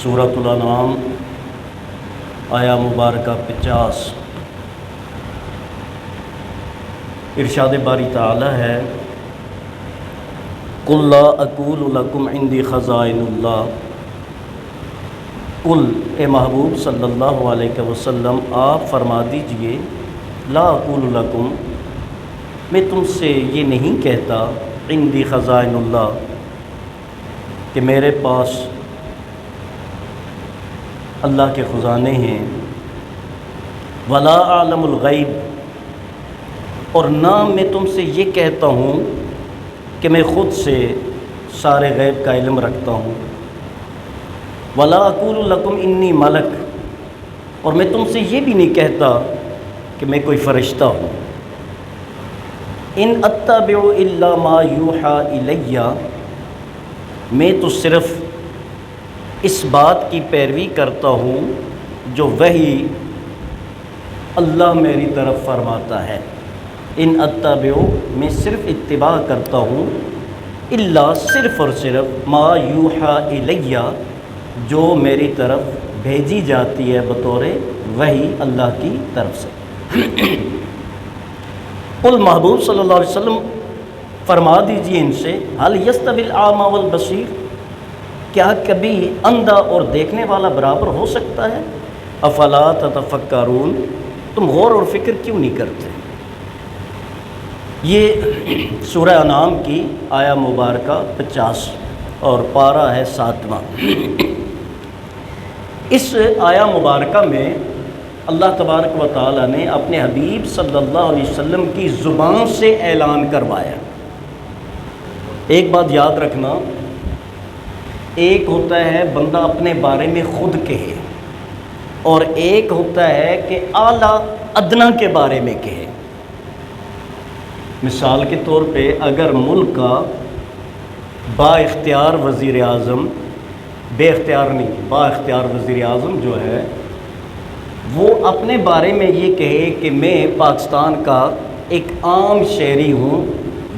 سورۃ الانعام آیا مبارکہ 50۔ ارشاد باری تعالی ہے قُلْ لَا أَقُولُ لَكُمْ عِنْدِي خَزَائِنُ اللَّهِ۔ قُلْ اے محبوب صلی اللہ علیہ وسلم آپ فرما دیجئے لا اقول لکم میں تم سے یہ نہیں کہتا عندی خزائن اللہ کہ میرے پاس اللہ کے خزانے ہیں، ولا اعلم الغیب اور نہ میں تم سے یہ کہتا ہوں کہ میں خود سے سارے غیب کا علم رکھتا ہوں، ولا اقول لکم انی ملک اور میں تم سے یہ بھی نہیں کہتا کہ میں کوئی فرشتہ ہوں، ان اتبع الا ما یوحی الی میں تو صرف اس بات کی پیروی کرتا ہوں جو وحی اللہ میری طرف فرماتا ہے، ان اتبع میں صرف اتباع کرتا ہوں الا صرف اور صرف ما یوحی الی جو میری طرف بھیجی جاتی ہے بطور وحی اللہ کی طرف سے۔ قل محبوب صلی اللہ علیہ وسلم فرما دیجئے ان سے هل یستوی الاعمی والبصیر کیا کبھی اندھا اور دیکھنے والا برابر ہو سکتا ہے؟ افلا تتفکرون تم غور اور فکر کیوں نہیں کرتے؟ یہ سورہ انعام کی آیا مبارکہ 50 اور پارہ ہے 7واں۔ اس آیا مبارکہ میں اللہ تبارک و تعالی نے اپنے حبیب صلی اللہ علیہ وسلم کی زبان سے اعلان کروایا۔ ایک بات یاد رکھنا، ایک ہوتا ہے بندہ اپنے بارے میں خود کہے اور ایک ہوتا ہے کہ اعلیٰ ادنا کے بارے میں کہے۔ مثال کے طور پہ اگر ملک کا با اختیار وزیر اعظم، بے اختیار نہیں، با اختیار وزیر اعظم جو ہے وہ اپنے بارے میں یہ کہے کہ میں پاکستان کا ایک عام شہری ہوں،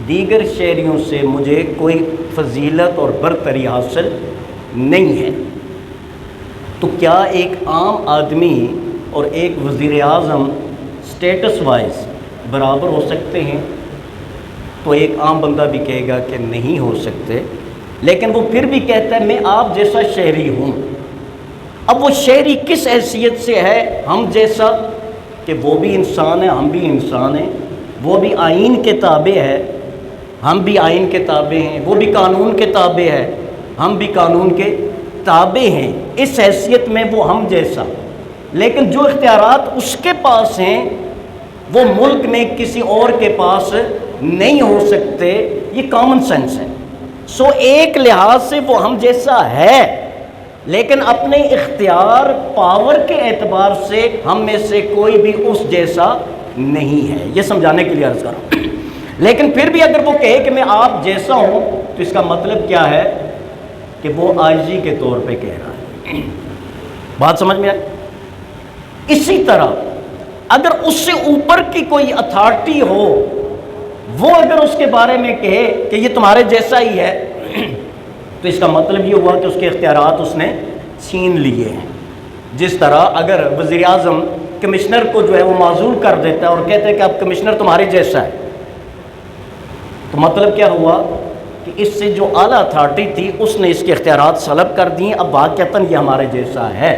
دیگر شہریوں سے مجھے کوئی فضیلت اور برتری حاصل نہیں ہے، تو کیا ایک عام آدمی اور ایک وزیر اعظم سٹیٹس وائز برابر ہو سکتے ہیں؟ تو ایک عام بندہ بھی کہے گا کہ نہیں ہو سکتے، لیکن وہ پھر بھی کہتا ہے میں آپ جیسا شہری ہوں۔ اب وہ شہری کس حیثیت سے ہے؟ ہم جیسا کہ وہ بھی انسان ہے، ہم بھی انسان ہیں، وہ بھی آئین کے تابع ہے، ہم بھی آئین کے تابع ہیں، وہ بھی قانون کے تابع ہے، ہم بھی قانون کے تابع ہیں، اس حیثیت میں وہ ہم جیسا، لیکن جو اختیارات اس کے پاس ہیں وہ ملک میں کسی اور کے پاس نہیں ہو سکتے، یہ کامن سینس ہے۔ سو ایک لحاظ سے وہ ہم جیسا ہے، لیکن اپنے اختیار پاور کے اعتبار سے ہم میں سے کوئی بھی اس جیسا نہیں ہے، یہ سمجھانے کے لیے عرض کر رہا ہوں۔ لیکن پھر بھی اگر وہ کہے کہ میں آپ جیسا ہوں تو اس کا مطلب کیا ہے کہ وہ عاجزی کے طور پہ کہہ رہا ہے۔ بات سمجھ میں آئی؟ اسی طرح اگر اس سے اوپر کی کوئی اتھارٹی ہو، وہ اگر اس کے بارے میں کہے کہ یہ تمہارے جیسا ہی ہے تو اس کا مطلب یہ ہوا کہ اس کے اختیارات اس نے چھین لیے ہیں۔ جس طرح اگر وزیر اعظم کمشنر کو جو ہے وہ معزول کر دیتا ہے اور کہتے ہیں کہ اب کمشنر تمہارے جیسا ہے، تو مطلب کیا ہوا کہ اس سے جو اعلیٰ اتھارٹی تھی اس نے اس کے اختیارات سلب کر دیے، اب واقعتاً یہ ہمارے جیسا ہے،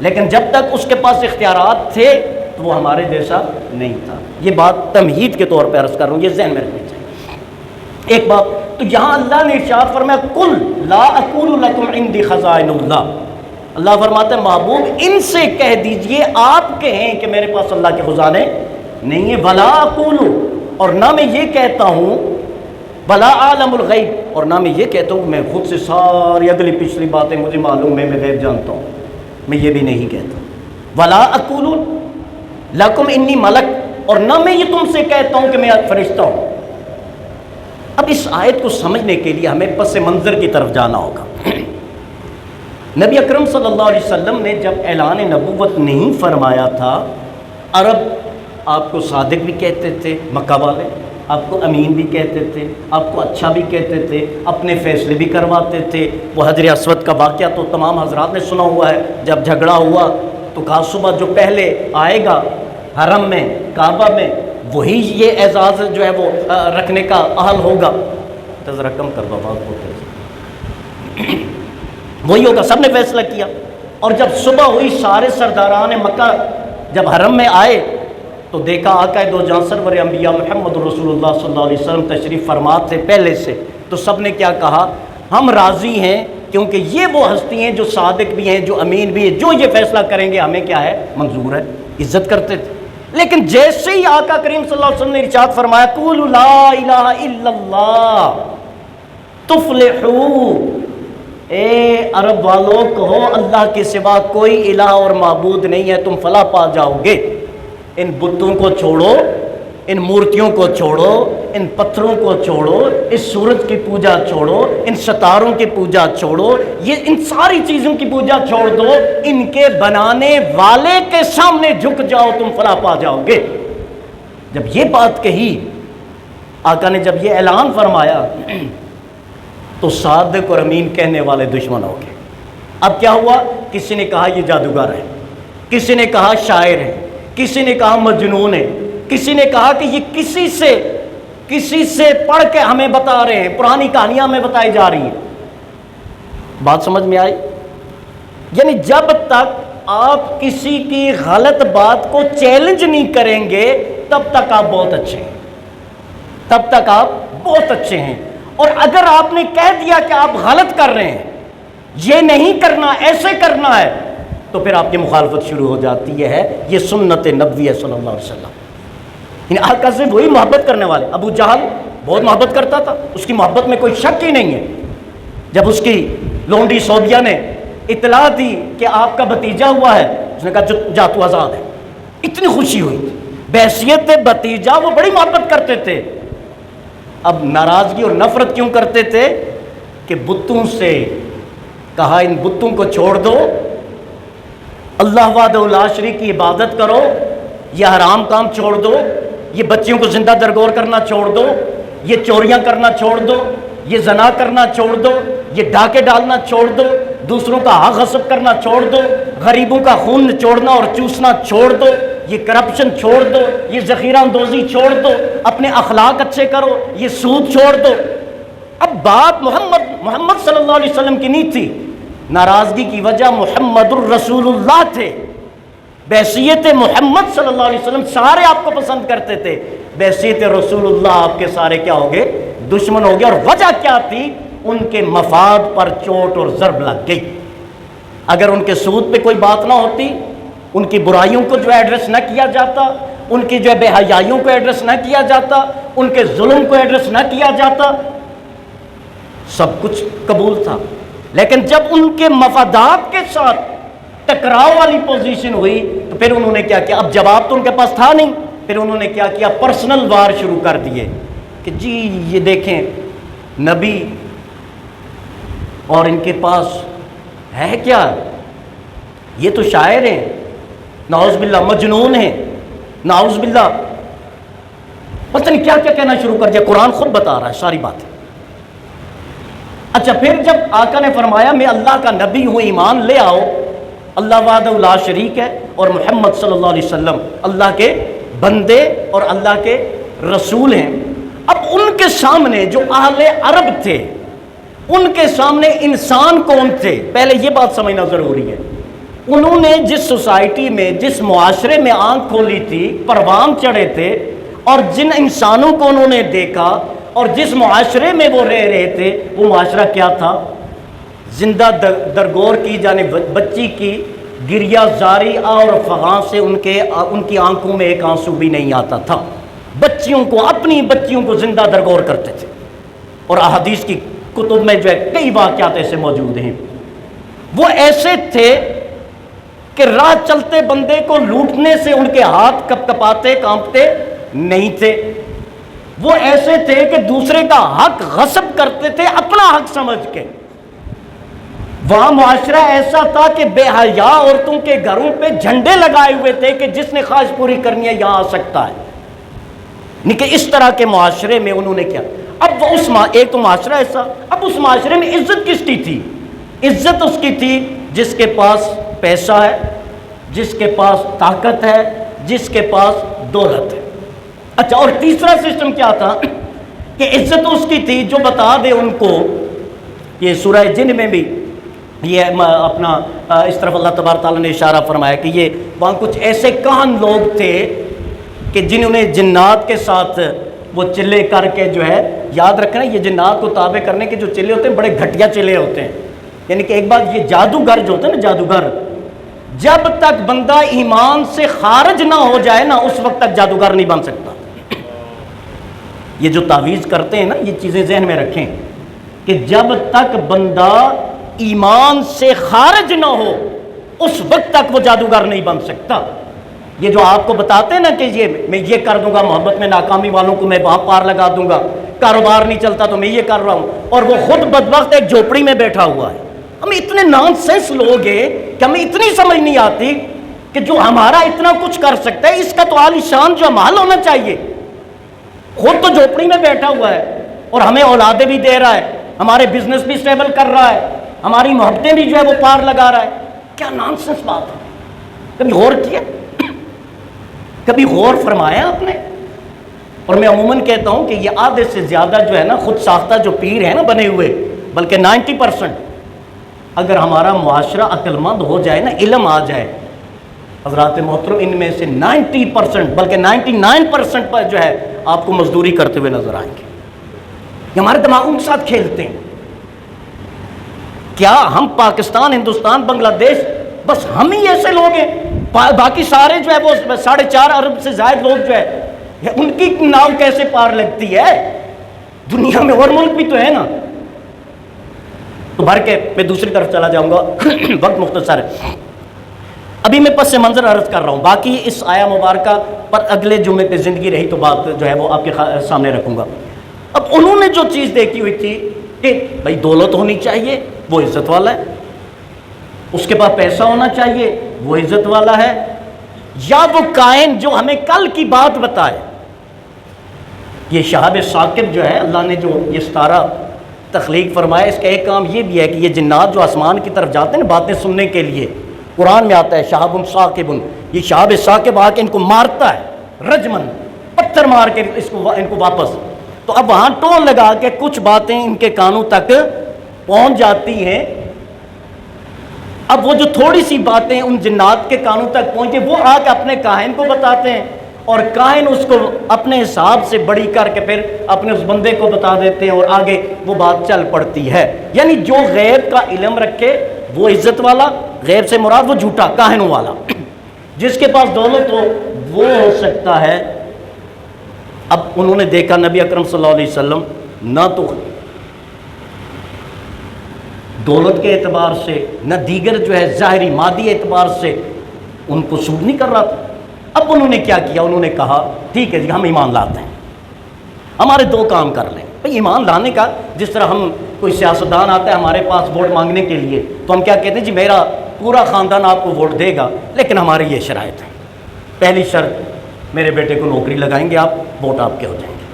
لیکن جب تک اس کے پاس اختیارات تھے تو وہ ہمارے جیسا نہیں تھا۔ یہ بات تمہید کے طور پہ عرض کر رہا ہوں، یہ ذہن میں رکھنی چاہیے۔ ایک بات تو یہاں اللہ نے ارشاد فرمایا قل لا اقول لکم عندی خزائن اللہ، اللہ فرماتا ہے محبوب ان سے کہہ دیجئے آپ کہیں کہ میرے پاس اللہ کے خزانے نہیں ہیں، ولا اقول اور نہ میں یہ کہتا ہوں، ولا اعلم الغیب اور نہ میں یہ کہتا ہوں میں خود سے ساری اگلی پچھلی باتیں مجھے معلوم ہے، میں غیب جانتا ہوں، میں یہ بھی نہیں کہتا۔ ولا اقول لکم انی ملک اور نہ میں یہ تم سے کہتا ہوں کہ میں فرشتہ ہوں۔ اب اس آیت کو سمجھنے کے لیے ہمیں پس منظر کی طرف جانا ہوگا۔ نبی اکرم صلی اللہ علیہ وسلم نے جب اعلان نبوت نہیں فرمایا تھا، عرب آپ کو صادق بھی کہتے تھے، مکہ والے آپ کو امین بھی کہتے تھے، آپ کو اچھا بھی کہتے تھے، اپنے فیصلے بھی کرواتے تھے۔ وہ حجر اسود کا واقعہ تو تمام حضرات نے سنا ہوا ہے، جب جھگڑا ہوا تو کہا صبح جو پہلے آئے گا حرم میں، کعبہ میں، وہی یہ اعزاز جو ہے وہ رکھنے کا اہل ہوگا۔ تو ذرا کم کر دو بات ہوتے، وہی ہوگا۔ سب نے فیصلہ کیا، اور جب صبح ہوئی سارے سرداران مکہ جب حرم میں آئے تو دیکھا آقا دو جہاں سرور انبیاء محمد رسول اللہ صلی اللہ علیہ وسلم تشریف فرما تھے پہلے سے۔ تو سب نے کیا کہا؟ ہم راضی ہیں، کیونکہ یہ وہ ہستی ہیں جو صادق بھی ہیں، جو امین بھی ہیں، جو یہ فیصلہ کریں گے ہمیں کیا ہے؟ منظور ہے۔ عزت کرتے تھے۔ لیکن جیسے ہی آقا کریم صلی اللہ علیہ وسلم نے ارشاد فرمایا قولوا لا الہ الا اللہ تفلحوا، اے عرب والوں کہو اللہ کے سوا کوئی الہ اور معبود نہیں ہے، تم فلاح پا جاؤ گے۔ ان بتوں کو چھوڑو، ان مورتیوں کو چھوڑو، ان پتھروں کو چھوڑو، اس سورج کی پوجا چھوڑو، ان ستاروں کی پوجا چھوڑو، یہ ان ساری چیزوں کی پوجا چھوڑ دو، ان کے بنانے والے کے سامنے جھک جاؤ، تم فلاح پا جاؤ گے۔ جب یہ بات کہی آقا نے، جب یہ اعلان فرمایا تو صادق اور امین کہنے والے دشمن ہو گئے۔ اب کیا ہوا؟ کسی نے کہا یہ جادوگر ہے، کسی نے کہا شاعر ہے، کسی نے کہا مجنون ہے، کسی نے کہا کہ یہ کسی سے پڑھ کے ہمیں بتا رہے ہیں، پرانی کہانیاں ہمیں بتائی جا رہی ہیں۔ بات سمجھ میں آئی؟ یعنی جب تک آپ کسی کی غلط بات کو چیلنج نہیں کریں گے تب تک آپ بہت اچھے ہیں، تب تک آپ بہت اچھے ہیں۔ اور اگر آپ نے کہہ دیا کہ آپ غلط کر رہے ہیں، یہ نہیں کرنا، ایسے کرنا ہے، تو پھر آپ کی مخالفت شروع ہو جاتی ہے۔ یہ سنت نبوی ہے صلی اللہ علیہ وسلم۔ یعنی آقا سے وہی محبت کرنے والے۔ ابو جہل بہت محبت کرتا تھا، اس کی محبت میں کوئی شک ہی نہیں ہے۔ جب اس کی لونڈی سعودیہ نے اطلاع دی کہ آپ کا بھتیجا ہوا ہے، اس نے کہا جا تو آزاد ہے، اتنی خوشی ہوئی۔ بحیثیت بھتیجا وہ بڑی محبت کرتے تھے۔ اب ناراضگی اور نفرت کیوں کرتے تھے؟ کہ بتوں سے کہا ان بتوں کو چھوڑ دو، اللہ وحدہ لا شریک کی عبادت کرو، یہ حرام کام چھوڑ دو، یہ بچیوں کو زندہ درگور کرنا چھوڑ دو، یہ چوریاں کرنا چھوڑ دو، یہ زنا کرنا چھوڑ دو، یہ ڈاکے ڈالنا چھوڑ دو، دوسروں کا حق غصب کرنا چھوڑ دو، غریبوں کا خون نچوڑنا اور چوسنا چھوڑ دو، یہ کرپشن چھوڑ دو، یہ ذخیرہ اندوزی چھوڑ دو، اپنے اخلاق اچھے کرو، یہ سود چھوڑ دو۔ اب بات محمد صلی اللہ علیہ وسلم کی نہیں تھی، ناراضگی کی وجہ محمد الرسول اللہ تھے۔ بحیثیت محمد صلی اللہ علیہ وسلم سارے آپ کو پسند کرتے تھے، بحیثیت رسول اللہ آپ کے سارے کیا ہو گئے؟ دشمن ہو گئے۔ اور وجہ کیا تھی؟ ان کے مفاد پر چوٹ اور ضرب لگ گئی۔ اگر ان کے سود پہ کوئی بات نہ ہوتی، ان کی برائیوں کو جو ایڈریس نہ کیا جاتا، ان کی جو بے حیائیوں کو ایڈریس نہ کیا جاتا، ان کے ظلم کو ایڈریس نہ کیا جاتا، سب کچھ قبول تھا۔ لیکن جب ان کے مفادات کے ساتھ ٹکراؤ والی پوزیشن ہوئی تو پھر انہوں نے کیا کیا؟ اب جواب تو ان کے پاس تھا نہیں، پھر انہوں نے کیا کیا؟ پرسنل وار شروع کر دیے کہ جی یہ دیکھیں نبی اور ان کے پاس ہے کیا؟ یہ تو شاعر ہیں، نعوذ باللہ مجنون ہیں، نعوذ باللہ پتہ نہیں کیا کیا کہنا شروع کر دیا۔ قرآن خود بتا رہا ہے ساری بات۔ اچھا پھر جب آقا نے فرمایا میں اللہ کا نبی ہوں، ایمان لے آؤ، اللہ وحدہ لا شریک ہے اور محمد صلی اللہ علیہ وسلم اللہ کے بندے اور اللہ کے رسول ہیں۔ اب ان کے سامنے جو اہل عرب تھے، ان کے سامنے انسان کون تھے؟ پہلے یہ بات سمجھنا ضروری ہے۔ انہوں نے جس سوسائٹی میں، جس معاشرے میں آنکھ کھولی تھی، پروان چڑھے تھے، اور جن انسانوں کو انہوں نے دیکھا اور جس معاشرے میں وہ رہ رہے تھے، وہ معاشرہ کیا تھا؟ زندہ درگور کی جانے بچی کی گریہ زاری اور فغاں سے ان کی آنکھوں میں ایک آنسو بھی نہیں آتا تھا۔ بچیوں کو، اپنی بچیوں کو زندہ درگور کرتے تھے، اور احادیث کی کتب میں جو ہے کئی واقعات ایسے موجود ہیں۔ وہ ایسے تھے کہ راہ چلتے بندے کو لوٹنے سے ان کے ہاتھ کپ کپاتے کانپتے نہیں تھے۔ وہ ایسے تھے کہ دوسرے کا حق غصب کرتے تھے اپنا حق سمجھ کے۔ وہاں معاشرہ ایسا تھا کہ بے حیا عورتوں کے گھروں پہ جھنڈے لگائے ہوئے تھے کہ جس نے خواہش پوری کرنی ہے یہاں آ سکتا ہے۔ نہیں کہ اس طرح کے معاشرے میں انہوں نے کیا. اب وہ ایک تو معاشرہ ایسا، اب اس معاشرے میں عزت کس کی تھی؟ عزت اس کی تھی جس کے پاس پیسہ ہے، جس کے پاس طاقت ہے، جس کے پاس دولت ہے. اچھا، اور تیسرا سسٹم کیا تھا کہ عزت اس کی تھی جو بتا دے ان کو، یہ سورہ جن میں بھی یہ اپنا اس طرف اللہ تبارک تعالیٰ نے اشارہ فرمایا کہ یہ وہاں کچھ ایسے کہن لوگ تھے کہ جنہوں نے جنات کے ساتھ وہ چلے کر کے جو ہے، یاد رکھنا یہ جنات کو تابع کرنے کے جو چلے ہوتے ہیں بڑے گھٹیا چلے ہوتے ہیں. یعنی کہ ایک بات یہ جادوگر جو ہوتے ہیں نا، جادوگر جب تک بندہ ایمان سے خارج نہ ہو جائے نا اس وقت تک جادوگر نہیں بن سکتا. یہ جو تعویذ کرتے ہیں نا، یہ چیزیں ذہن میں رکھیں کہ جب تک بندہ ایمان سے خارج نہ ہو اس وقت تک وہ جادوگر نہیں بن سکتا. یہ جو آپ کو بتاتے ہیں نا کہ میں یہ کر دوں گا، محبت میں ناکامی والوں کو میں وہاں پار لگا دوں گا، کاروبار نہیں چلتا تو میں یہ کر رہا ہوں، اور وہ خود بدبخت ایک جھوپڑی میں بیٹھا ہوا ہے. ہم اتنے نان سینس لوگ ہیں کہ ہمیں اتنی سمجھ نہیں آتی کہ جو ہمارا اتنا کچھ کر سکتا ہے اس کا تو عالی شان جو مال ہونا چاہیے. خود تو جھوپڑی میں بیٹھا ہوا ہے اور ہمیں اولادیں بھی دے رہا ہے، ہمارے بزنس بھی اسٹیبل کر رہا ہے، ہماری محبتیں بھی جو ہے وہ پار لگا رہا ہے. کیا نان سینس بات ہے. کبھی غور کیا، کبھی غور فرمایا آپ نے؟ اور میں عموماً کہتا ہوں کہ یہ آدھے سے زیادہ جو ہے نا خود ساختہ جو پیر ہیں نا بنے ہوئے، بلکہ 90% اگر ہمارا معاشرہ عقل مند ہو جائے نا، علم آ جائے، حضرات محترم ان میں سے 90% بلکہ 99% پر جو ہے آپ کو مزدوری کرتے ہوئے نظر آئیں گے. یہ ہمارے دماغوں کے ساتھ کھیلتے ہیں. کیا ہم پاکستان، ہندوستان، بنگلہ دیش بس ہم ہی ایسے لوگ ہیں؟ باقی سارے جو ہے وہ 4.5 ارب سے زائد لوگ جو ہے ان کی ناؤ کیسے پار لگتی ہے؟ دنیا میں اور ملک بھی تو ہے نا. تو بھر کے میں دوسری طرف چلا جاؤں گا، وقت مختصر ہے. ابھی میں پس منظر عرض کر رہا ہوں، باقی اس آیا مبارکہ پر اگلے جمعے پہ زندگی رہی تو بات جو ہے وہ آپ کے سامنے رکھوں گا. اب انہوں نے جو چیز دیکھی ہوئی تھی کہ بھائی دولت ہونی چاہیے، وہ عزت والا ہے، اس کے پاس پیسہ ہونا چاہیے، وہ عزت والا ہے، یا وہ کائن جو ہمیں کل کی بات بتائے. یہ شہاب ثاقب جو ہے، اللہ نے جو یہ ستارہ تخلیق فرمایا، اس کا ایک کام یہ بھی ہے کہ یہ جنات جو آسمان کی طرف جاتے ہیں نا باتیں سننے کے لیے، قرآن میں آتا ہے شہاب ثاقب، یہ شہاب ثاقب آ کے ان کو مارتا ہے، رجمن پتھر مار کے ان کو واپس. تو اب وہاں ٹول لگا کے کچھ باتیں ان کے کانوں تک پہنچ جاتی ہیں. اب وہ جو تھوڑی سی باتیں ان جنات کے کانوں تک پہنچے وہ آ کے اپنے کاہن کو بتاتے ہیں، اور کاہن اس کو اپنے حساب سے بڑی کر کے پھر اپنے اس بندے کو بتا دیتے ہیں، اور آگے وہ بات چل پڑتی ہے. یعنی جو غیب کا علم رکھے وہ عزت والا، غیب سے مراد وہ جھوٹا کاہنوں والا. جس کے پاس دولت ہو وہ ہو سکتا ہے. اب انہوں نے دیکھا نبی اکرم صلی اللہ علیہ وسلم نہ تو دولت کے اعتبار سے نہ دیگر جو ہے ظاہری مادی اعتبار سے ان کو سود نہیں کر رہا تھا. اب انہوں نے کیا کیا؟ انہوں نے کہا ٹھیک ہے جی ہم ایمان لاتے ہیں، ہمارے دو کام کر لیں. بھئی ایمان لانے کا جس طرح ہم کوئی سیاستدان آتا ہے ہمارے پاس ووٹ مانگنے کے لیے تو ہم کیا کہتے ہیں جی میرا پورا خاندان آپ کو ووٹ دے گا، لیکن ہماری یہ شرائط ہے. پہلی شرط میرے بیٹے کو نوکری لگائیں گے آپ، ووٹ آپ کے ہو جائیں گے.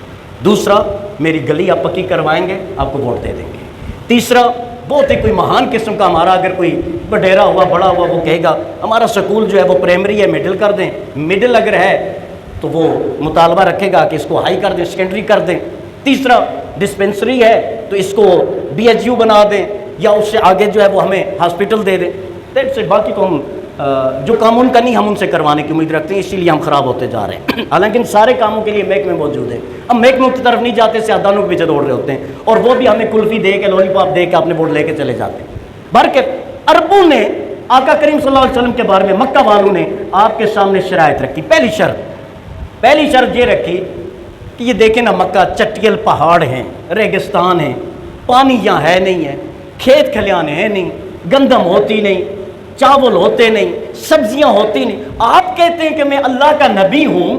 دوسرا میری گلی آپ پکی کروائیں گے، آپ کو ووٹ دے دیں گے. تیسرا بہت ہی کوئی مہان قسم کا ہمارا اگر کوئی وڈیرا ہوا بڑا ہوا وہ کہے گا ہمارا سکول جو ہے وہ پرائمری ہے مڈل کر دیں، مڈل اگر ہے تو وہ مطالبہ رکھے گا کہ اس کو ہائی کر دیں، سیکنڈری کر دیں. تیسرا ڈسپنسری ہے تو اس کو BHU بنا دیں، یا اس سے آگے جو ہے وہ ہمیں ہاسپٹل دے دیں. دیٹ سے باقی تو ہم جو کام ان کا نہیں ہم ان سے کروانے کی امید رکھتے ہیں، اسی لیے ہم خراب ہوتے جا رہے ہیں. حالانکہ ان سارے کاموں کے لیے محکمے موجود ہیں. ہم محکموں کی طرف نہیں جاتے، سیادانوں کے پیچھے دوڑ رہے ہوتے ہیں، اور وہ بھی ہمیں کلفی دے کے لولی پاپ دے کے اپنے ووٹ لے کے چلے جاتے ہیں. بلکہ عربوں نے آقا کریم صلی اللہ علیہ وسلم کے بارے میں مکہ والوں نے آپ کے سامنے شرائط رکھی. پہلی شرط یہ رکھی کہ یہ دیکھیں نا مکہ چٹیل پہاڑ ہیں، ریگستان ہیں، پانی یہاں ہے نہیں ہے، کھیت کھلیان ہے نہیں، گندم ہوتی نہیں، چاول ہوتے نہیں، سبزیاں ہوتی نہیں. آپ کہتے ہیں کہ میں اللہ کا نبی ہوں،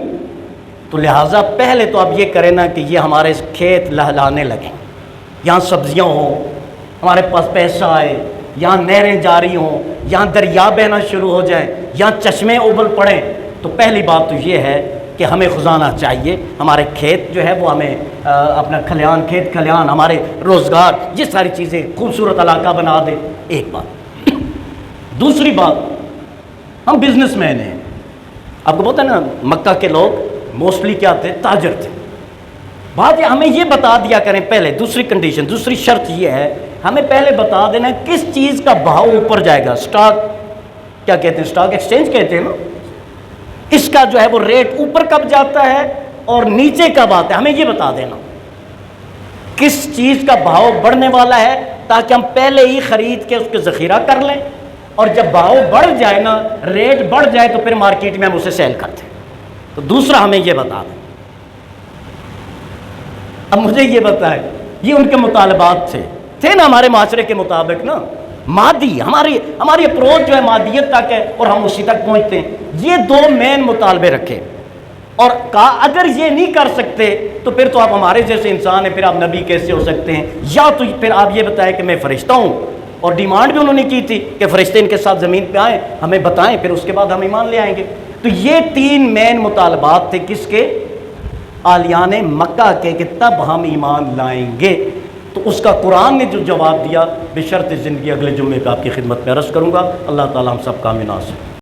تو لہٰذا پہلے تو آپ یہ کریں نا کہ یہ ہمارے کھیت لہلانے لگیں، یہاں سبزیاں ہوں، ہمارے پاس پیسہ آئے، یہاں نہریں جاری ہوں، یہاں دریا بہنا شروع ہو جائیں، یہاں چشمے ابل پڑیں. تو پہلی بات تو یہ ہے کہ ہمیں خزانہ چاہیے، ہمارے کھیت جو ہے وہ ہمیں اپنا کھلیان، کھیت کھلیان، ہمارے روزگار، یہ ساری چیزیں خوبصورت علاقہ بنا دے، ایک بات۔ دوسری بات، ہم بزنس مین ہیں، آپ کو پتہ ہے نا مکہ کے لوگ موسٹلی کیا تھے؟ تاجر تھے۔ بات ہمیں یہ بتا دیا کریں پہلے، دوسری کنڈیشن، دوسری شرط یہ ہے، ہمیں پہلے بتا دینا کس چیز کا بھاؤ اوپر جائے گا۔ سٹاک کیا کہتے ہیں؟ سٹاک ایکسچینج کہتے ہیں نا، اس کا جو ہے وہ ریٹ اوپر کب جاتا ہے اور نیچے کب آتا ہے، ہمیں یہ بتا دینا کس چیز کا بھاؤ بڑھنے والا ہے، تاکہ ہم پہلے ہی خرید کے اس کے ذخیرہ کر لیں، اور جب بھاؤ بڑھ جائے نا، ریٹ بڑھ جائے، تو پھر مارکیٹ میں ہم اسے سیل کرتے ہیں۔ تو دوسرا ہمیں یہ بتا دیں۔ اب مجھے یہ بتائیں، یہ ان کے مطالبات تھے نا ہمارے معاشرے کے مطابق نا، مادی، ہماری اپروچ جو ہے مادیت تک ہے اور ہم اسی تک پہنچتے ہیں۔ یہ دو مین مطالبے رکھے اور کہا اگر یہ نہیں کر سکتے تو پھر تو آپ ہمارے جیسے انسان ہیں، پھر آپ نبی کیسے ہو سکتے ہیں؟ یا تو پھر آپ یہ بتائیں کہ میں فرشتہ ہوں، اور ڈیمانڈ بھی انہوں نے کی تھی کہ فرشتے ان کے ساتھ زمین پہ آئیں، ہمیں بتائیں، پھر اس کے بعد ہم ایمان لے آئیں گے۔ تو یہ تین مین مطالبات تھے کس کے؟ آلیان مکہ کے، کہ تب ہم ایمان لائیں گے۔ تو اس کا قرآن نے جو جواب دیا، بشرط زندگی اگلے جمعے پہ آپ کی خدمت میں عرض کروں گا۔ اللہ تعالی ہم سب کا ناصر۔